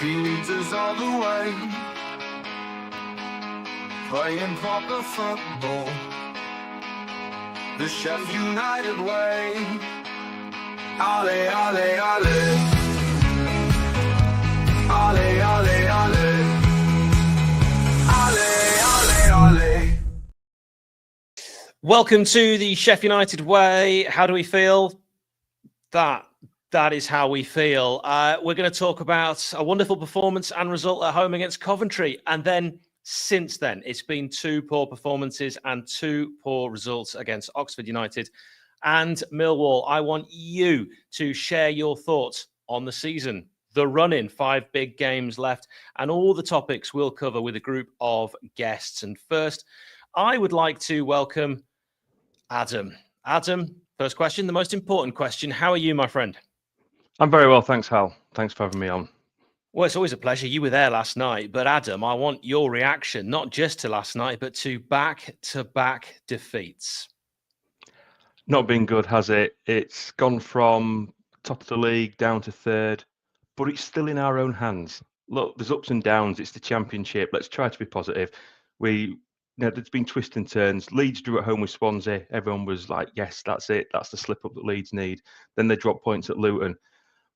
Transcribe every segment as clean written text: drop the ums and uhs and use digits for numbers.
Leads us all the way, playing proper football, the Sheffield United way. Ale, ale, ale, ale, ale, ale, ale, ale, ale. Welcome to the Sheffield United way. How do we feel? That is how we feel. We're going to talk about a wonderful performance and result at home against Coventry. And then since then, it's been 2 poor performances and 2 poor results against Oxford United and Millwall. I want you to share your thoughts on the season, the run-in, 5 big games left, and all the topics we'll cover with a group of guests. And first, I would like to welcome Adam. Adam, first question, the most important question. How are you, my friend? I'm very well, thanks, Hal. Thanks for having me on. Well, it's always a pleasure. You were there last night. But Adam, I want your reaction, not just to last night, but to back-to-back defeats. Not been good, has it? It's gone from top of the league down to 3rd, but it's still in our own hands. Look, there's ups and downs. It's the Championship. Let's try to be positive. There's been twists and turns. Leeds drew at home with Swansea. Everyone was like, yes, that's it. That's the slip-up that Leeds need. Then they drop points at Luton.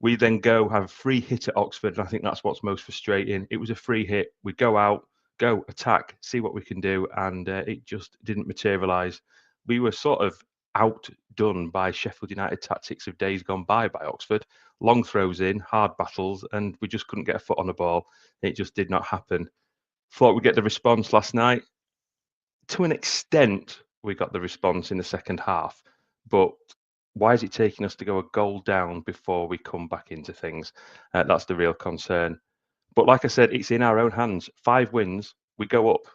We then go have a free hit at Oxford, and I think that's what's most frustrating. It was a free hit. We go out, go attack, see what we can do, and it just didn't materialise. We were sort of outdone by Sheffield United tactics of days gone by Oxford. Long throws in, hard battles, and we just couldn't get a foot on the ball. It just did not happen. Thought we'd get the response last night. To an extent, we got the response in the second half, but why is it taking us to go a goal down before we come back into things? That's the real concern. But like I said, it's in our own hands. 5 wins, we go up.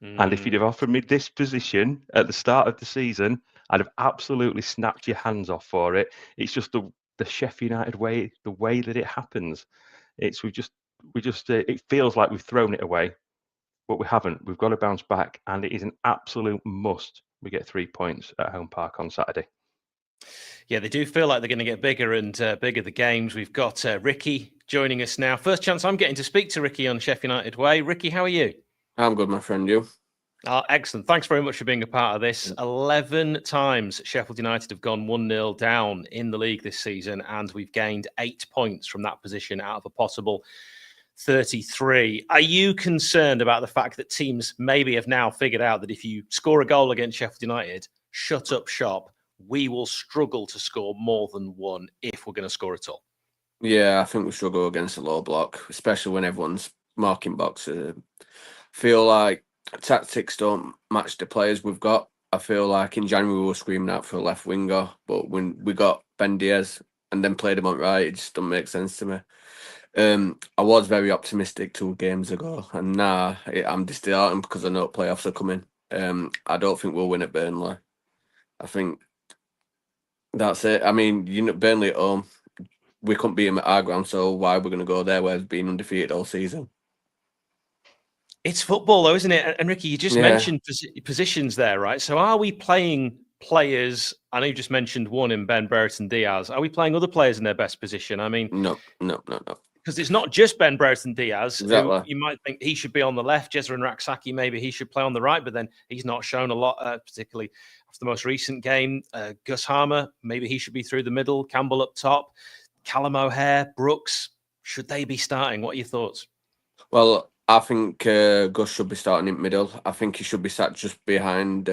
And if you'd have offered me this position at the start of the season, I'd have absolutely snapped your hands off for it. It's just the Sheffield United way, the way that it happens. It feels like we've thrown it away, but we haven't. We've got to bounce back, and it is an absolute must. We get 3 points at Home Park on Saturday. Yeah, they do feel like they're going to get bigger and bigger, the games. We've got Ricky joining us now. First chance I'm getting to speak to Ricky on Sheffield United Way. Ricky, how are you? I'm good, my friend. You? Excellent. Thanks very much for being a part of this. 11 times Sheffield United have gone 1-0 down in the league this season, and we've gained 8 points from that position out of a possible 33. Are you concerned about the fact that teams maybe have now figured out that if you score a goal against Sheffield United, shut up shop, we will struggle to score more than one if we're going to score at all? Yeah, I think we struggle against a low block, especially when everyone's marking boxes. Feel like tactics don't match the players we've got. I feel like in January we were screaming out for a left winger, but when we got Ben Diaz and then played him on right, it just doesn't make sense to me. I was very optimistic 2 games ago, and now I'm disheartened because I know playoffs are coming. I don't think we'll win at Burnley. I think that's it. I mean, Burnley at home, we couldn't beat them at our ground, so why we're going to go there where it's been undefeated all season? It's football, though, isn't it? And Ricky, you just mentioned positions there, right? So are we playing players? I know you just mentioned one in Ben Brereton Diaz. Are we playing other players in their best position? I mean, no. Because it's not just Ben Brereton Diaz. Exactly. Who you might think he should be on the left. Jezza and Raksaki, maybe he should play on the right, but then he's not shown a lot, particularly after the most recent game. Gus Harmer, maybe he should be through the middle. Campbell up top. Callum O'Hare, Brooks, should they be starting? What are your thoughts? Well, I think Gus should be starting in middle. I think he should be sat just behind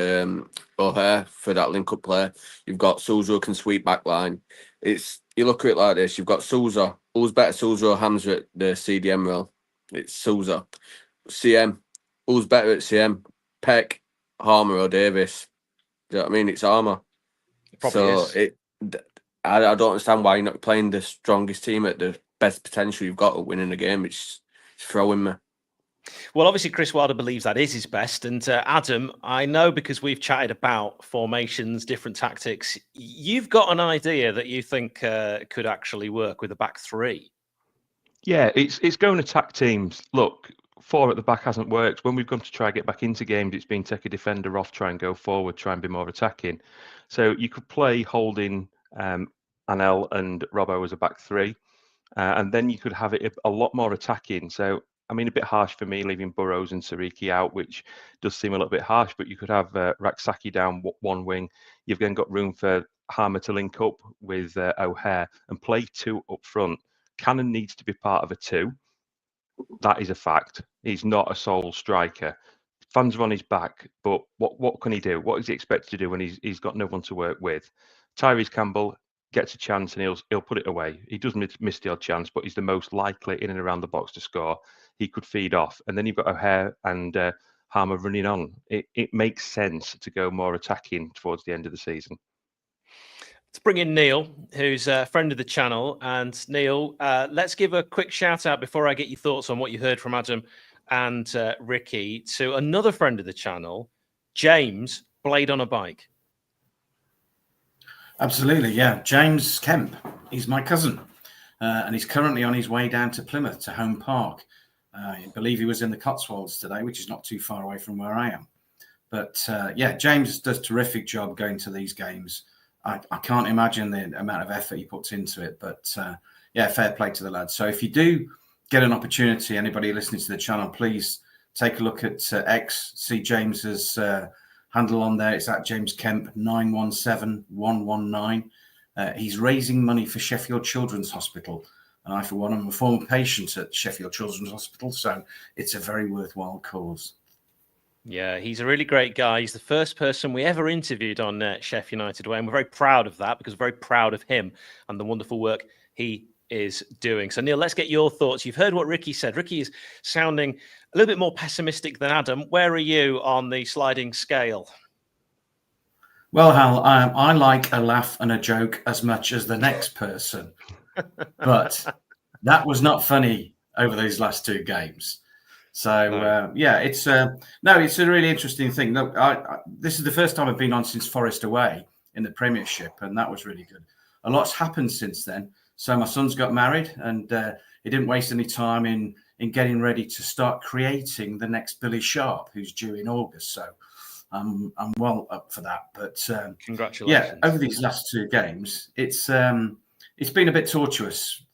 O'Hare for that link-up play. You've got Sousa who can sweep back line. You look at it like this. You've got Sousa. Who's better, Sousa or Hamza at the CDM role? It's Sousa. CM. Who's better at CM? Peck, Harmer or Davis? Do you know what I mean? It's Harmer. I don't understand why you're not playing the strongest team at the best potential you've got at winning the game. It's throwing me. Well, obviously, Chris Wilder believes that is his best. And Adam, I know because we've chatted about formations, different tactics, you've got an idea that you think could actually work with a back 3. Yeah, it's going attack teams. Look, 4 at the back hasn't worked. When we've gone to try and get back into games, it's been take a defender off, try and go forward, try and be more attacking. So you could play Holding, Anel and Robbo as a back 3. and then you could have it a lot more attacking. So, I mean, a bit harsh for me leaving Burrows and Sariki out, which does seem a little bit harsh, but you could have Raksaki down one wing. You've then got room for Harmer to link up with O'Hare and play two up front. Cannon needs to be part of a two. That is a fact. He's not a sole striker. Fans are on his back, but what can he do? What is he expected to do when he's got no one to work with? Tyrese Campbell gets a chance and he'll put it away. He does miss the odd chance, but he's the most likely in and around the box to score. He could feed off. And then you've got O'Hare and Harmer running on. It makes sense to go more attacking towards the end of the season. Let's bring in Neil, who's a friend of the channel. And Neil, let's give a quick shout out before I get your thoughts on what you heard from Adam and Ricky to another friend of the channel, James, Blade on a Bike. Absolutely, yeah. James Kemp, he's my cousin, and he's currently on his way down to Plymouth, to Home Park. I believe he was in the Cotswolds today, which is not too far away from where I am. But yeah, James does a terrific job going to these games. I can't imagine the amount of effort he puts into it, but yeah, fair play to the lads. So if you do get an opportunity, anybody listening to the channel, please take a look at X, see James's handle on there. It's at James Kemp 917119. He's raising money for Sheffield Children's Hospital, and I, for one, am a former patient at Sheffield Children's Hospital, so it's a very worthwhile cause. Yeah, he's a really great guy. He's the first person we ever interviewed on Chef United Way, and we're very proud of that because we're very proud of him and the wonderful work he is doing. So, Neil, let's get your thoughts. You've heard what Ricky said. Ricky is sounding a little bit more pessimistic than Adam. Where are you on the sliding scale? Well, Hal, I like a laugh and a joke as much as the next person, but that was not funny over those last two games. So yeah, it's it's a really interesting thing. Look, this is the first time I've been on since Forest away in the Premiership, and that was really good. A lot's happened since then. So my son's got married, and he didn't waste any time in getting ready to start creating the next Billy Sharp, who's due in August. So I'm well up for that. But Congratulations! Yeah, over these last two games, it's been a bit tortuous.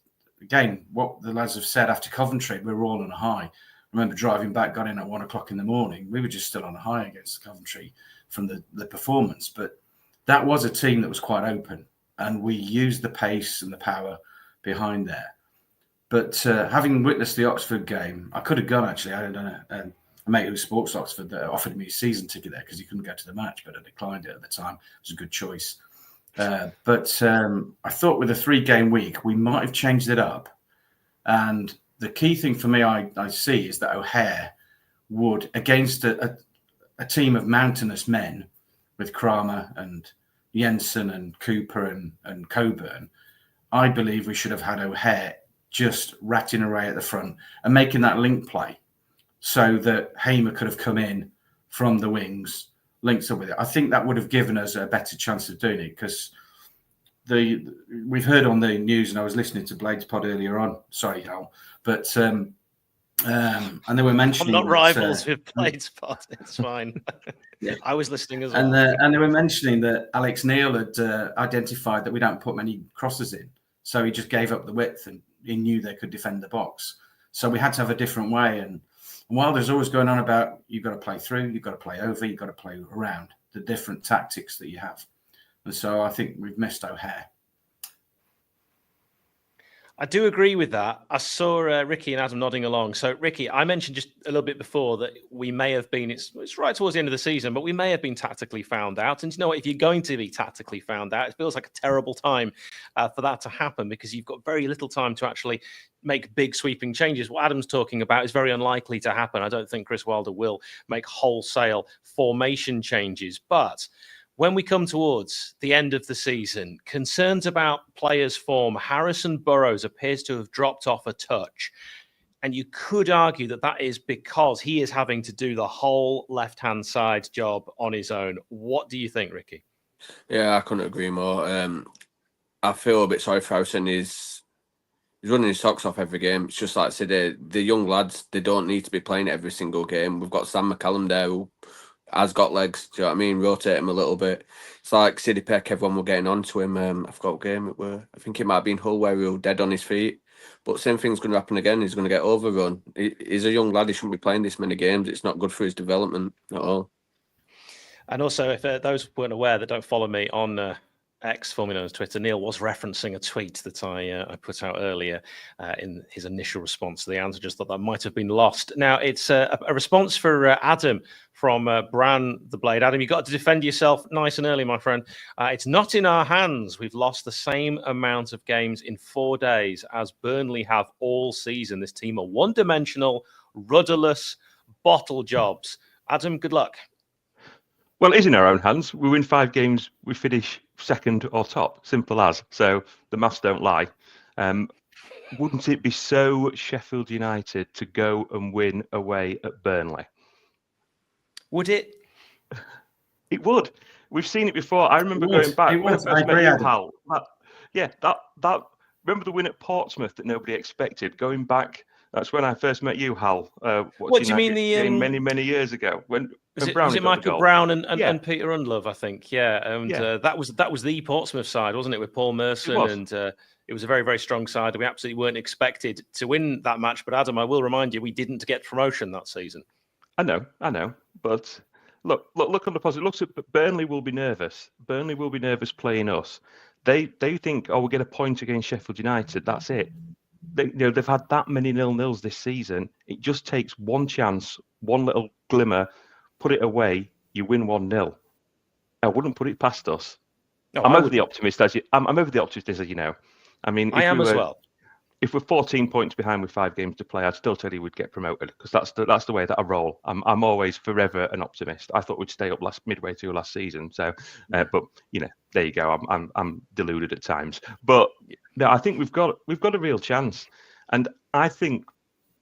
Again, what the lads have said after Coventry, we were all on a high. I remember driving back, got in at 1 o'clock in the morning. We were just still on a high against Coventry from the performance. But that was a team that was quite open, and we used the pace and the power behind there. But having witnessed the Oxford game, I could have gone, actually. I don't know. A mate who sports Oxford that offered me a season ticket there because he couldn't go to the match, but I declined it at the time. It was a good choice. But I thought with a 3-game week, we might have changed it up. And the key thing for me I see is that O'Hare would, against a team of mountainous men with Kramer and Jensen and Cooper and Coburn, I believe we should have had O'Hare just ratting away at the front and making that link play so that Hamer could have come in from the wings, linked up with it. I think that would have given us a better chance of doing it because we've heard on the news, and I was listening to Blade's pod earlier on. Sorry, Hal, but and they were mentioning I'm not rivals with Blade's pod. It's fine. Yeah. I was listening as well. And they were mentioning that Alex Neil had identified that we don't put many crosses in, so he just gave up the width, and he knew they could defend the box. So we had to have a different way. And while there's always going on about you've got to play through, you've got to play over, you've got to play around, the different tactics that you have. And so I think we've missed O'Hare. I do agree with that. I saw Ricky and Adam nodding along. So, Ricky, I mentioned just a little bit before that we may have been, it's right towards the end of the season, but we may have been tactically found out. And you know what? If you're going to be tactically found out, it feels like a terrible time for that to happen because you've got very little time to actually make big sweeping changes. What Adam's talking about is very unlikely to happen. I don't think Chris Wilder will make wholesale formation changes. But when we come towards the end of the season, concerns about players' form, Harrison Burrows appears to have dropped off a touch. And you could argue that that is because he is having to do the whole left-hand side job on his own. What do you think, Ricky? Yeah, I couldn't agree more. I feel a bit sorry for Harrison. He's running his socks off every game. It's just like I said, the young lads, they don't need to be playing every single game. We've got Sam McCallum there who has got legs. Do you know what I mean? Rotate him a little bit. It's like City Peck, everyone were getting onto him. I forgot what game it were. I think it might have been Hull where he was dead on his feet. But same thing's going to happen again. He's going to get overrun. He's a young lad. He shouldn't be playing this many games. It's not good for his development at all. And also, if those weren't aware that don't follow me on X, formerly known as Twitter, Neil was referencing a tweet that I put out earlier in his initial response to the answer. Just thought that might have been lost. Now, it's a response for Adam from Bran the Blade. Adam, you got to defend yourself nice and early, my friend. It's not in our hands. We've lost the same amount of games in 4 days as Burnley have all season. This team are one-dimensional, rudderless, bottle jobs. Adam, good luck. Well, it is in our own hands. We win 5 games, we finish second or top. Simple as. So the maths don't lie. Wouldn't it be so Sheffield United to go and win away at Burnley? Would it? It would. We've seen it before. I remember going back when I first met you, Hal. That remember the win at Portsmouth that nobody expected. Going back, that's when I first met you, Hal. What do you mean many years ago? When was it Brownie Michael Brown and Peter Unlove, I think. Yeah, and that was the Portsmouth side, wasn't it, with Paul Merson? And it was a very, very strong side. We absolutely weren't expected to win that match. But Adam, I will remind you, we didn't get promotion that season. I know. But look on the positive. Looks at Burnley will be nervous. Burnley will be nervous playing us. They think, we'll get a point against Sheffield United. That's it. They've had that many 0-0s this season. It just takes one chance, one little glimmer, put it away, you win 1-0. I wouldn't put it past us. No, I'm over the optimist, as you know. I mean, I am as well. If we're 14 points behind with 5 games to play, I'd still tell you we'd get promoted because that's the way that I roll. I'm always forever an optimist. I thought we'd stay up midway through last season. So, but there you go. I'm deluded at times. But no, I think we've got a real chance, and I think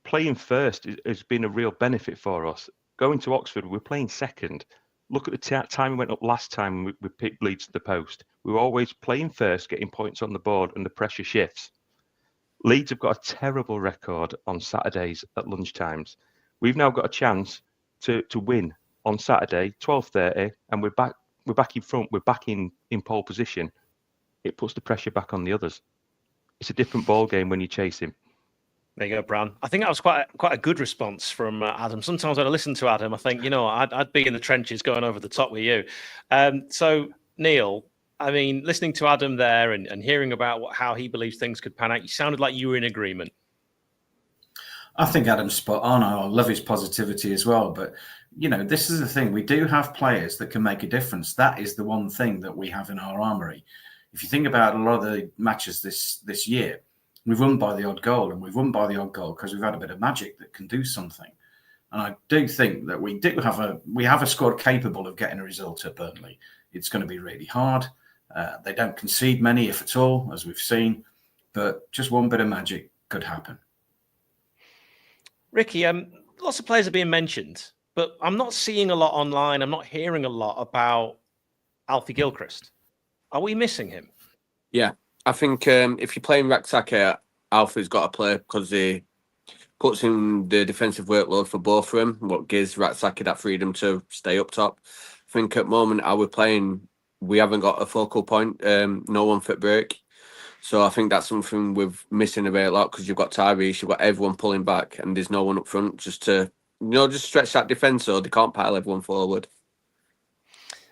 playing first has been a real benefit for us. Going to Oxford, we're playing second. Look at the time we went up last time. We picked Leeds to the post. We were always playing first, getting points on the board, and the pressure shifts. Leeds have got a terrible record on Saturdays at lunchtimes. We've now got a chance to win on Saturday, 12:30, and we're back in front. We're back in pole position. It puts the pressure back on the others. It's a different ball game when you chase him. There you go, Bran. I think that was quite a good response from Adam. Sometimes when I listen to Adam, I think, I'd be in the trenches going over the top with you. So, Neil, I mean, listening to Adam there and hearing about how he believes things could pan out, you sounded like you were in agreement. I think Adam's spot on. I love his positivity as well. But, this is the thing. We do have players that can make a difference. That is the one thing that we have in our armoury. If you think about a lot of the matches this year, we've won by the odd goal, and we've won by the odd goal because we've had a bit of magic that can do something. And I do think that we have a squad capable of getting a result at Burnley. It's going to be really hard. They don't concede many, if at all, as we've seen. But just one bit of magic could happen. Ricky, lots of players are being mentioned, but I'm not seeing a lot online. I'm not hearing a lot about Alfie Gilchrist. Are we missing him? Yeah, I think if you're playing Raksaka, Alfie's got to play because he puts in the defensive workload for both of them, what gives Raksaka that freedom to stay up top. I think at the moment how we're playing, we haven't got a focal point, no one fit break. So I think that's something we're missing a bit a lot because you've got Tyrese, you've got everyone pulling back, and there's no one up front just to stretch that defence so they can't pile everyone forward.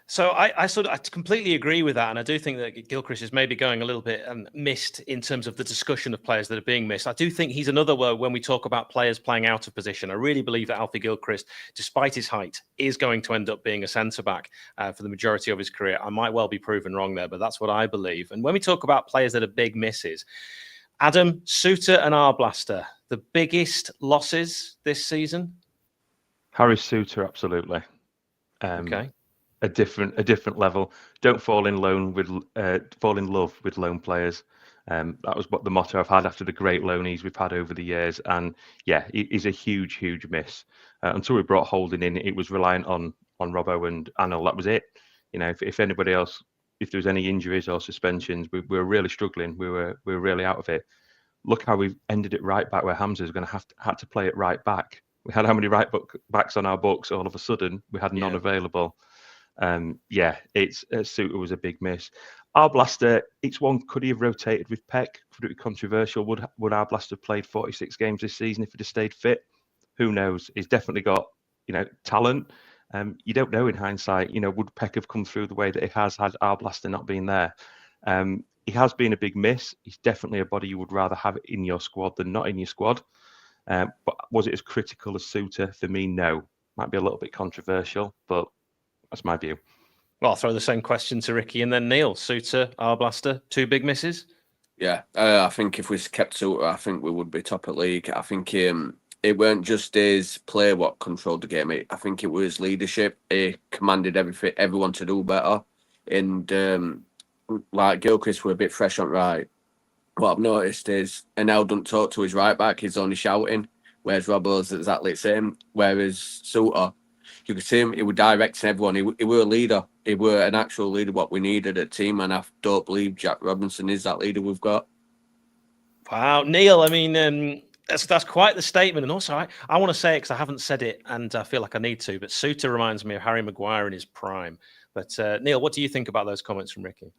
So I completely agree with that, and I do think that Gilchrist is maybe going a little bit missed in terms of the discussion of players that are being missed. I do think he's another word when we talk about players playing out of position. I really believe that Alfie Gilchrist, despite his height, is going to end up being a centre-back for the majority of his career. I might well be proven wrong there, but that's what I believe. And when we talk about players that are big misses, Adam, Souttar and Arblaster, the biggest losses this season? Harry Souttar, absolutely. Okay. A different level. Don't fall in love with loan players. That was what the motto I've had after the great loanees we've had over the years. And yeah, it is a huge miss. Until we brought Holding in, it was reliant on Robbo and Anil. That was it. If anybody else, if there was any injuries or suspensions, we were really struggling. We were really out of it. Look how we've ended it right back where Hamza is going to had to play it right back. We had how many right backs on our books? All of a sudden, we had none available. It's Suter was a big miss. Arblaster, it's one. Could he have rotated with Peck? Could it be controversial? Would Arblaster have played 46 games this season if he'd have stayed fit? Who knows? He's definitely got talent. You don't know in hindsight. Would Peck have come through the way that he has had Arblaster not been there? He has been a big miss. He's definitely a body you would rather have in your squad than not in your squad. But was it as critical as Suter? For me, no. Might be a little bit controversial, but that's my view. Well, I'll throw the same question to Ricky and then Neil. Suter, Arblaster, 2 big misses? Yeah, I think if we kept Suter, I think we would be top of league. I think it weren't just his play what controlled the game. I think it was his leadership. He commanded everyone to do better. And like Gilchrist were a bit fresh on right. What I've noticed is Enel don't talk to his right back. He's only shouting. Whereas Robbo's exactly the same. Whereas Suter, you could see him, he was directing everyone. He were a leader. He were an actual leader, what we needed at team. And I don't believe Jack Robinson is that leader we've got. Wow. Neil, I mean, that's quite the statement. And also, I want to say it because I haven't said it and I feel like I need to. But Suter reminds me of Harry Maguire in his prime. But Neil, what do you think about those comments from Ricky?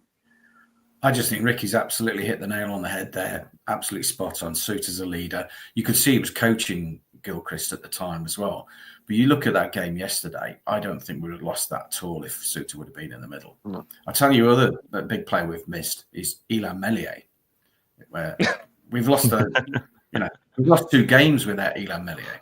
I just think Ricky's absolutely hit the nail on the head there. Absolutely spot on. Suter's a leader. You could see he was coaching Gilchrist at the time as well. But you look at that game yesterday, I don't think we would have lost that at all if Suter would have been in the middle. No. I'll tell you other big player we've missed is Ilan Meslier, where we've lost we've lost 2 games without Ilan Meslier.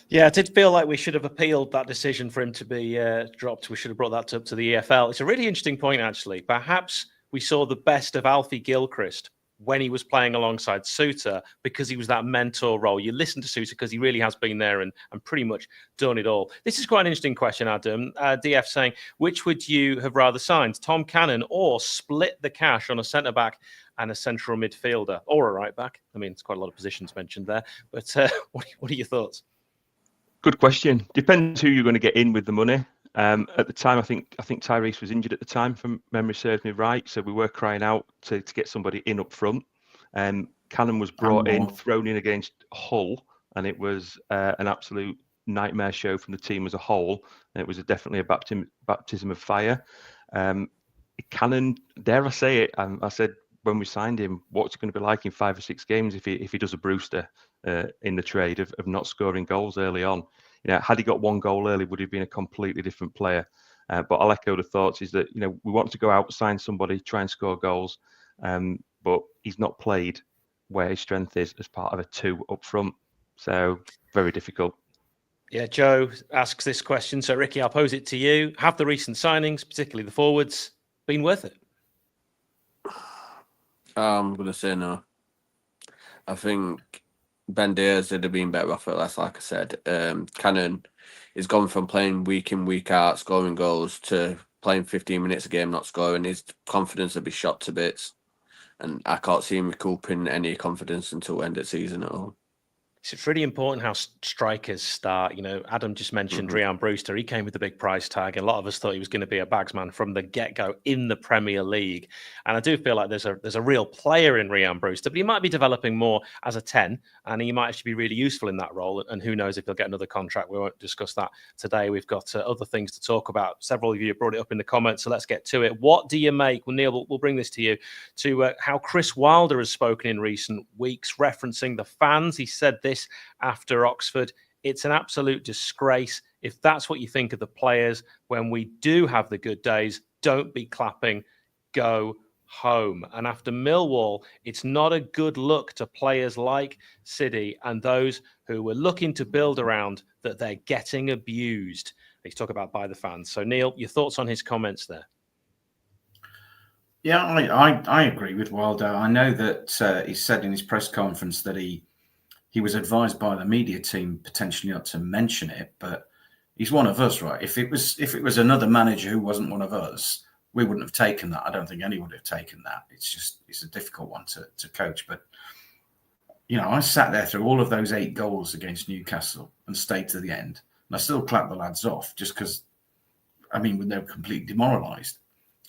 Yeah, it did feel like we should have appealed that decision for him to be dropped. We should have brought that up to the EFL. It's a really interesting point, actually. Perhaps we saw the best of Alfie Gilchrist when he was playing alongside Suter because he was that mentor role. You listen to Suter because he really has been there and pretty much done it all. This is quite an interesting question, Adam. DF saying, which would you have rather signed, Tom Cannon or split the cash on a centre-back and a central midfielder or a right-back? I mean, it's quite a lot of positions mentioned there. But what are your thoughts? Good question. Depends who you're going to get in with the money. At the time, I think Tyrese was injured at the time, from memory serves me right. So we were crying out to get somebody in up front. Cannon was brought in, thrown in against Hull, and it was an absolute nightmare show from the team as a whole. And it was definitely a baptism of fire. Cannon, dare I say it, I said when we signed him, what's it going to be like in 5 or 6 games if he does a Brewster in the trade of not scoring goals early on? Had he got 1 goal early, would he have been a completely different player? But I'll echo the thoughts is that, we want to go out, sign somebody, try and score goals. But he's not played where his strength is as part of a 2 up front. So very difficult. Yeah, Joe asks this question. So, Ricky, I'll pose it to you. Have the recent signings, particularly the forwards, been worth it? I'm going to say no. I think Ben Dares would have been better off at less, like I said. Cannon has gone from playing week in, week out, scoring goals, to playing 15 minutes a game, not scoring. His confidence would be shot to bits. And I can't see him recouping any confidence until end of season at all. It's really important how strikers start. Adam just mentioned Rhian Brewster. He came with a big price tag. And a lot of us thought he was going to be a bagsman from the get-go in the Premier League. And I do feel like there's a real player in Rhian Brewster, but he might be developing more as a 10, and he might actually be really useful in that role. And who knows if he'll get another contract. We won't discuss that today. We've got other things to talk about. Several of you have brought it up in the comments, so let's get to it. What do you make? Well, Neil, we'll bring this to you, to how Chris Wilder has spoken in recent weeks, referencing the fans. He said this after Oxford: it's an absolute disgrace. If that's what you think of the players, when we do have the good days, don't be clapping, go home. And after Millwall, it's not a good look to players like City and those who were looking to build around that they're getting abused. He's talking about by the fans. So, Neil, your thoughts on his comments there? Yeah, I agree with Wilder. I know that he said in his press conference that he was advised by the media team potentially not to mention it, but he's one of us, right? If it was another manager who wasn't one of us, we wouldn't have taken that. I don't think anyone would have taken that. It's a difficult one to coach. But, I sat there through all of those 8 goals against Newcastle and stayed to the end. And I still clapped the lads off just because, they were completely demoralised.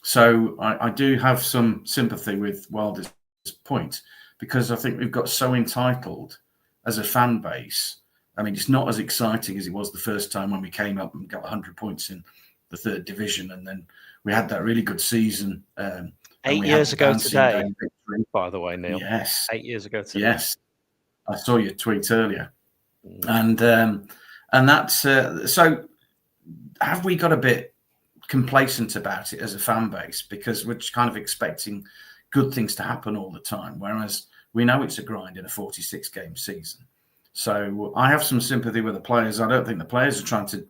So I do have some sympathy with Wilder's point, because I think we've got so entitled as a fan base I mean, it's not as exciting as it was the first time when we came up and got 100 points in the third division, and then we had that really good season. 8 years ago today, by the way, Neil. Yes. 8 years ago today. Yes. I saw your tweet earlier. And that's so have we got a bit complacent about it as a fan base because we're kind of expecting good things to happen all the time, whereas we know it's a grind in a 46 game season. So I have some sympathy with the players. I don't think the players are trying to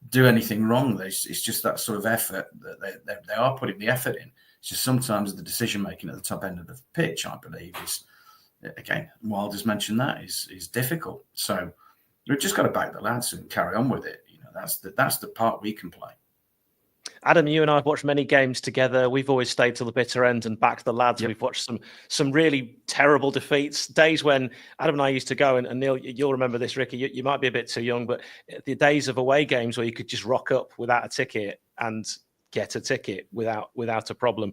do anything wrong. It's just that sort of effort that they are putting the effort in. It's just sometimes the decision making at the top end of the pitch, I believe, is, again, Wilder's mentioned that, is difficult. So we've just got to back the lads and carry on with it. You know, that's the part we can play. Adam, you and I have watched many games together. We've always stayed till the bitter end and backed the lads. Yep. We've watched some really terrible defeats. Days when Adam and I used to go, and Neil, you'll remember this, Ricky. You might be a bit too young, but the days of away games where you could just rock up without a ticket and get a ticket without a problem.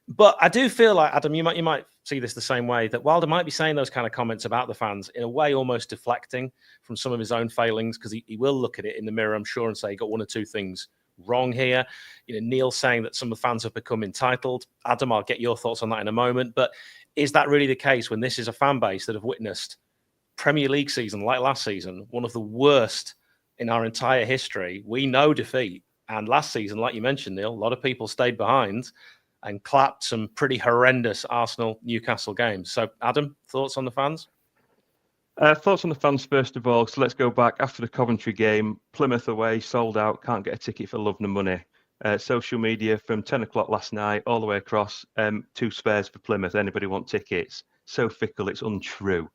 But I do feel like, Adam, you might see this the same way, that Wilder might be saying those kind of comments about the fans in a way almost deflecting from some of his own failings, because he will look at it in the mirror, I'm sure, and say he got one or two things wrong here. You know, Neil saying that some of the fans have become entitled. Adam, I'll get your thoughts on that in a moment. But is that really the case when this is a fan base that have witnessed Premier League season like last season, one of the worst in our entire history? We know defeat. And last season, like you mentioned, Neil, a lot of people stayed behind and clapped some pretty horrendous Arsenal-Newcastle games. So, Adam, thoughts on the fans? Thoughts on the fans, first of all. So let's go back after the Coventry game. Plymouth away, sold out, can't get a ticket for love nor money. Social media from 10 o'clock last night all the way across, 2 spares for Plymouth. Anybody want tickets? So fickle, it's untrue.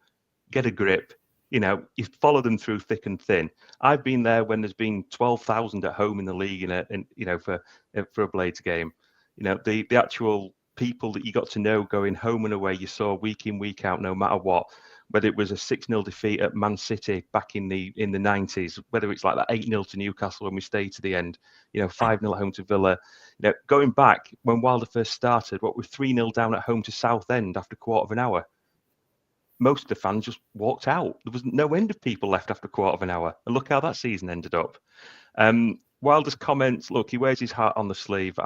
Get a grip. You know, you follow them through thick and thin. I've been there when there's been 12,000 at home in the league for a Blades game. You know, the actual people that you got to know going home and away, you saw week in, week out, no matter what. Whether it was a 6-0 defeat at Man City back in the 90s, whether it's like that 8-0 to Newcastle when we stayed to the end, 5-0 home to Villa. Going back when Wilder first started, we're 3-0 down at home to Southend after a quarter of an hour. Most of the fans just walked out. There was no end of people left after a quarter of an hour. And look how that season ended up. Wilder's comments, look, he wears his heart on the sleeve.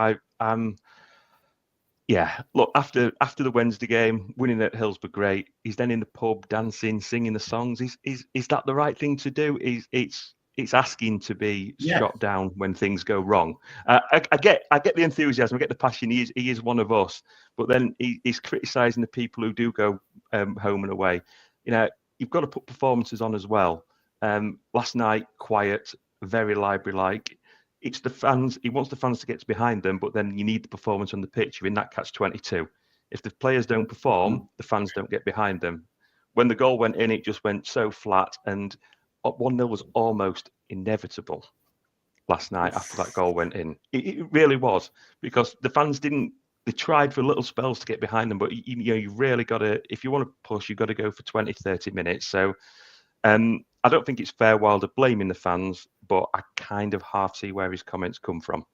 Yeah, look, after the Wednesday game, winning at Hillsborough, great. He's then in the pub, dancing, singing the songs. Is that the right thing to do? It's asking to be shot down when things go wrong. I get the enthusiasm, I get the passion. He is one of us. But then he's criticising the people who do go home and away. You've got to put performances on as well. Last night, quiet, very library-like. It's the fans. He wants the fans to get behind them, but then you need the performance on the pitch. You're in that catch-22. If the players don't perform, the fans don't get behind them. When the goal went in, it just went so flat, and 1-0 was almost inevitable last night after that goal went in. It really was, because the fans didn't. They tried for little spells to get behind them, but you really got to. If you want to push, you've got to go for 20, 30 minutes. So. I don't think it's fair Wilder blaming the fans, but I kind of half see where his comments come from.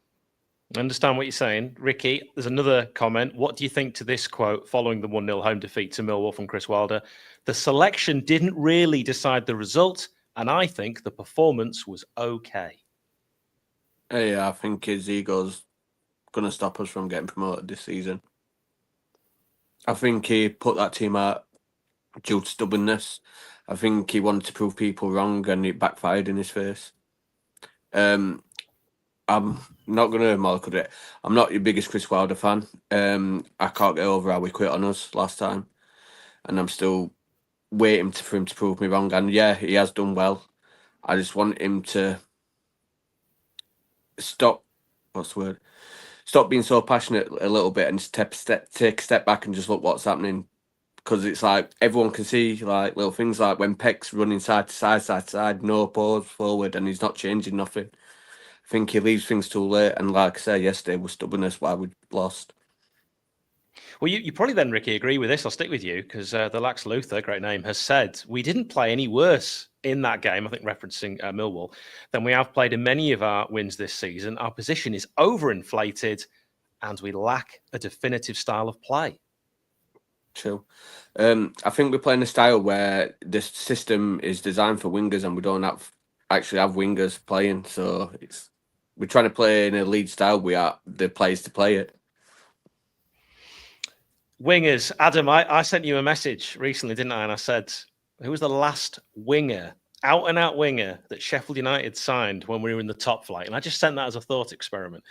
I understand what you're saying. Ricky, there's another comment. What do you think to this quote following the 1-0 home defeat to Millwall from Chris Wilder? The selection didn't really decide the result, and I think the performance was okay. Yeah, I think his ego's going to stop us from getting promoted this season. I think he put that team out due to stubbornness. I think he wanted to prove people wrong, and it backfired in his face. I'm not going to mollycoddle it. I'm not your biggest Chris Wilder fan. I can't get over how he quit on us last time, and I'm still waiting for him to prove me wrong. And yeah, he has done well. I just want him to stop. What's the word? Stop being so passionate a little bit and just take a step back and just look what's happening. Because it's like everyone can see like little things like when Peck's running side to side, no pause forward, and he's not changing nothing. I think he leaves things too late, and like I said yesterday, was stubbornness why we lost. Well, you probably then, Ricky, agree with this. I'll stick with you because the Lax Luther, great name, has said we didn't play any worse in that game, I think referencing Millwall, than we have played in many of our wins this season. Our position is overinflated and we lack a definitive style of play. True. I think we're playing a style where this system is designed for wingers, and we don't actually have wingers playing. So we're trying to play in a lead style. We are the players to play it. Wingers, Adam, I sent you a message recently, didn't I? And I said, who was the last winger, out and out winger that Sheffield United signed when we were in the top flight? And I just sent that as a thought experiment.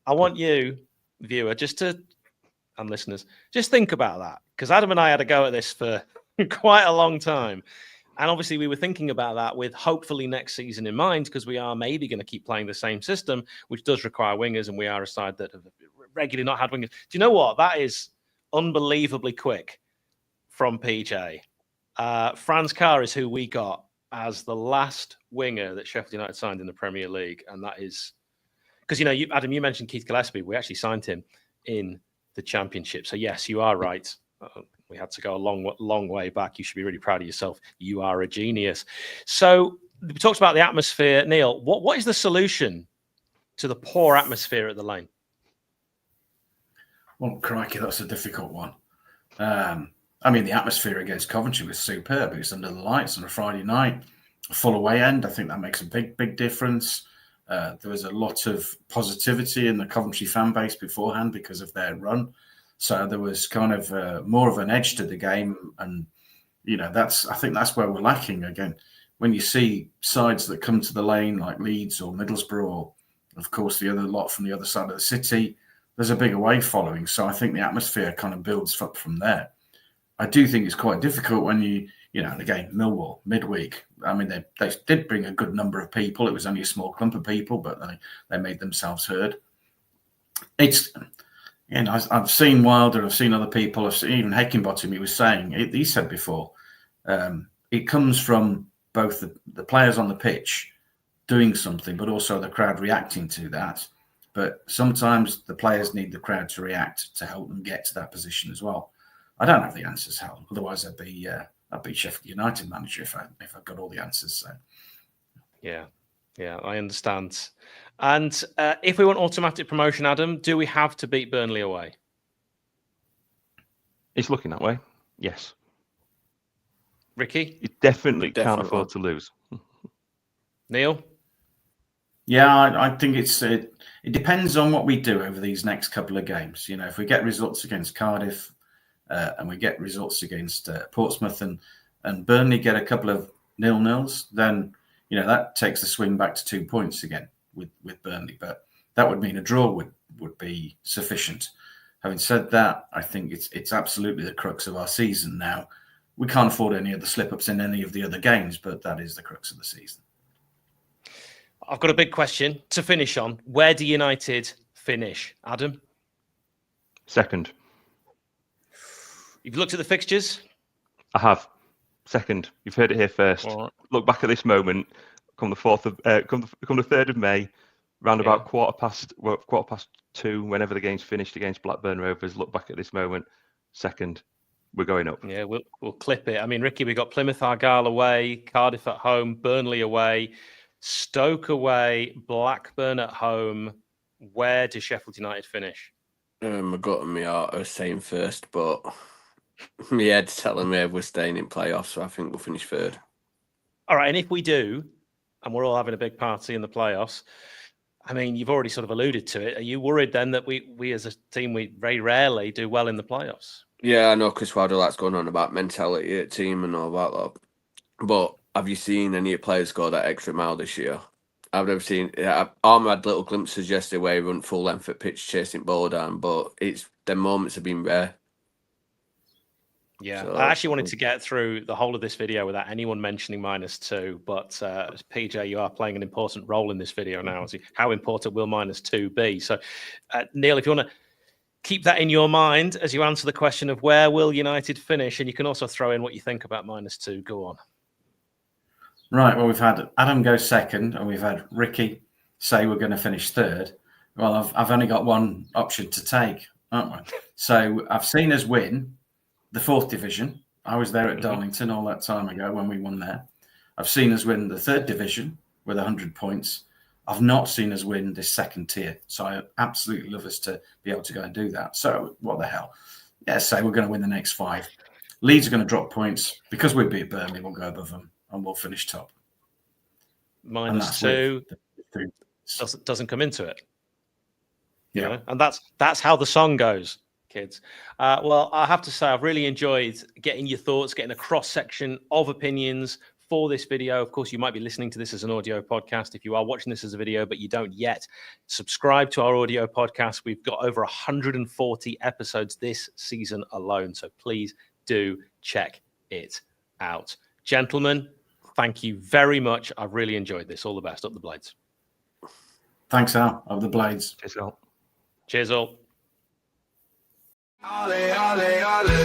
I want you, viewer, and listeners, just think about that, because Adam and I had a go at this for quite a long time. And obviously we were thinking about that with hopefully next season in mind, because we are maybe going to keep playing the same system, which does require wingers, and we are a side that have regularly not had wingers. Do you know what? That is unbelievably quick from PJ. Franz Carr is who we got as the last winger that Sheffield United signed in the Premier League. And that is because, Adam, you mentioned Keith Gillespie. We actually signed him in the Championship. So yes, you are right. We had to go a long way back. You should be really proud of yourself. You are a genius. So we talked about the atmosphere. Neil, what is the solution to the poor atmosphere at the Lane? Well, crikey, that's a difficult one. The atmosphere against Coventry was superb. It was under the lights on a Friday night, a full away end. I think that makes a big difference. There was a lot of positivity in the Coventry fan base beforehand because of their run. So there was kind of more of an edge to the game. And, I think that's where we're lacking again. When you see sides that come to the Lane like Leeds or Middlesbrough, or of course the other lot from the other side of the city, there's a big away following. So I think the atmosphere kind of builds up from there. I do think it's quite difficult when again, Millwall, midweek. They did bring a good number of people. It was only a small clump of people, but they made themselves heard. I've seen Wilder, I've seen other people, I've seen even Heckingbottom, he was saying, he said before, it comes from both the players on the pitch doing something, but also the crowd reacting to that. But sometimes the players need the crowd to react to help them get to that position as well. I don't have the answers, Hal. Otherwise, I'd be Sheffield United manager if I got all the answers. So, yeah, I understand. And if we want automatic promotion, Adam, do we have to beat Burnley away? It's looking that way. Yes. Ricky, You definitely can't afford to lose. Neil. Yeah, I think it depends on what we do over these next couple of games. If we get results against Cardiff. And we get results against Portsmouth and Burnley get a couple of 0-0s, then that takes the swing back to 2 points again with Burnley. But that would mean a draw would be sufficient. Having said that, I think it's absolutely the crux of our season now. We can't afford any of the slip-ups in any of the other games, but that is the crux of the season. I've got a big question to finish on. Where do United finish, Adam? Second. You've looked at the fixtures? I have. Second. You've heard it here first. Right. Look back at this moment. Come the 3rd of May, round about quarter past 2, whenever the game's finished against Blackburn Rovers. Look back at this moment. Second. We're going up. Yeah, we'll clip it. Ricky, we got Plymouth Argyle away, Cardiff at home, Burnley away, Stoke away, Blackburn at home. Where does Sheffield United finish? My gut and my heart are saying first, but my head's telling me we're staying in playoffs, so I think we'll finish third. All right, and if we do, and we're all having a big party in the playoffs, you've already sort of alluded to it. Are you worried then that we as a team, we very rarely do well in the playoffs? Yeah, I know Chris Wilder likes going on about mentality at team and all that lot. But have you seen any players go that extra mile this year? I've never seen. Arm had little glimpses yesterday where he run full length at pitch chasing ball down, but the moments have been rare. Yeah, So, I actually wanted to get through the whole of this video without anyone mentioning -2, but PJ, you are playing an important role in this video now. How important will -2 be? So, Neil, if you want to keep that in your mind as you answer the question of where will United finish, and you can also throw in what you think about -2. Go on. Right, well, we've had Adam go second, and we've had Ricky say we're going to finish third. Well, I've only got one option to take, aren't I? So I've seen us win the 4th division. I was there at Darlington all that time ago when we won there. I've seen us win the 3rd division with 100 points. I've not seen us win this 2nd tier. So I absolutely love us to be able to go and do that. So what the hell? yeah, say we're going to win the next 5. Leeds are going to drop points because we beat Burnley. We'll go above them and we'll finish top. -2 doesn't come into it. Yeah, You know? And that's how the song goes, kids. Well, I have to say, I've really enjoyed getting your thoughts, getting a cross section of opinions for this video. Of course, you might be listening to this as an audio podcast. If you are watching this as a video, but you don't yet, subscribe to our audio podcast. We've got over 140 episodes this season alone. So please do check it out. Gentlemen, thank you very much. I've really enjoyed this. All the best. Up the Blades. thanks, Al. Of the Blades. Cheers, all. Cheers all. Ole, ole, ole.